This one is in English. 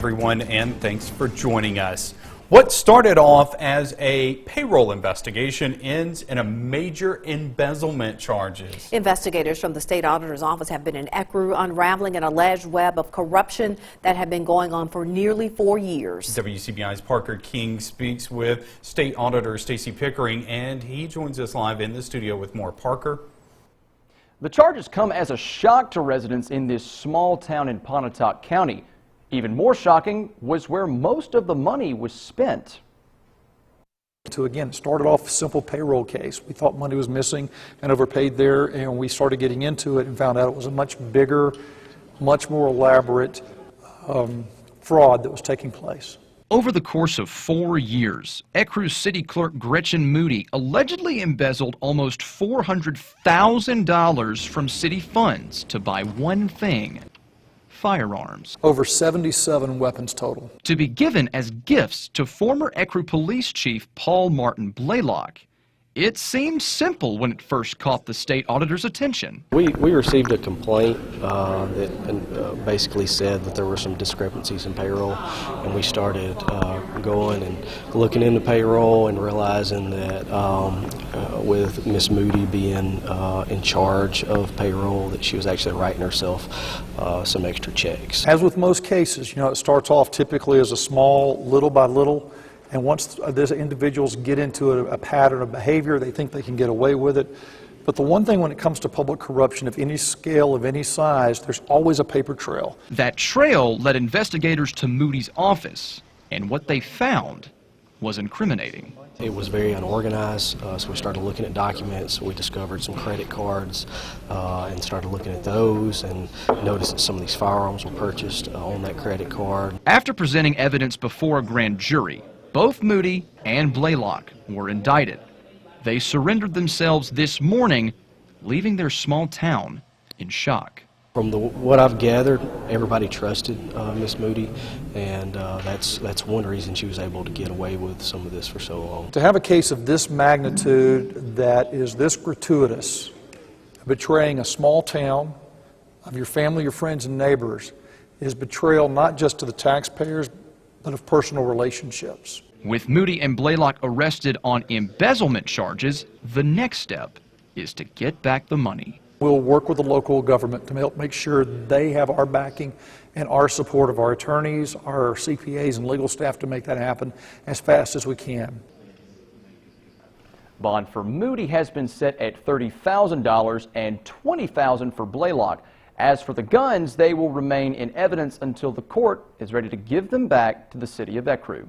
Everyone, and thanks for joining us. What started off as a payroll investigation ends in a major embezzlement charges. Investigators from the state auditor's office have been in ECRU unraveling an alleged web of corruption that had been going on for nearly 4 years. WCBI's Parker King speaks with State Auditor Stacey Pickering, and he joins us live in the studio with more. Parker? The charges come as a shock to residents in this small town in Pontotoc County. Even more shocking was where most of the money was spent. Again, it started off a simple payroll case. We thought money was missing and overpaid there, and we started getting into it and found out it was a much bigger, much more elaborate fraud that was taking place. Over the course of 4 years, ECRU City Clerk Gretchen Moody allegedly embezzled almost $400,000 from city funds to buy one thing: firearms. Over 77 weapons total. To be given as gifts to former ECRU Police Chief Paul Martin Blaylock. It seemed simple when it first caught the state auditor's attention. We received a complaint that basically said that there were some discrepancies in payroll, and we started going and looking into payroll and realizing that with Miss Moody being in charge of payroll, that she was actually writing herself some extra checks. As with most cases, it starts off typically as a small, little by little. And once these individuals get into a pattern of behavior, they think they can get away with it. But the one thing when it comes to public corruption of any scale, of any size, there's always a paper trail. That trail led investigators to Moody's office, and what they found was incriminating. It was very unorganized, so we started looking at documents. We discovered some credit cards and started looking at those and noticed that some of these firearms were purchased on that credit card. After presenting evidence before a grand jury, both Moody and Blaylock were indicted. They surrendered themselves this morning, leaving their small town in shock. From what I've gathered, everybody trusted Miss Moody, and that's one reason she was able to get away with some of this for so long. To have a case of this magnitude that is this gratuitous, betraying a small town, of your family, your friends, and neighbors, is betrayal not just to the taxpayers, but of personal relationships. With Moody and Blaylock arrested on embezzlement charges, the next step is to get back the money. We'll work with the local government to help make sure they have our backing and our support of our attorneys, our CPAs, and legal staff to make that happen as fast as we can. Bond for Moody has been set at $30,000 and $20,000 for Blaylock. As for the guns, they will remain in evidence until the court is ready to give them back to the city of ECRU.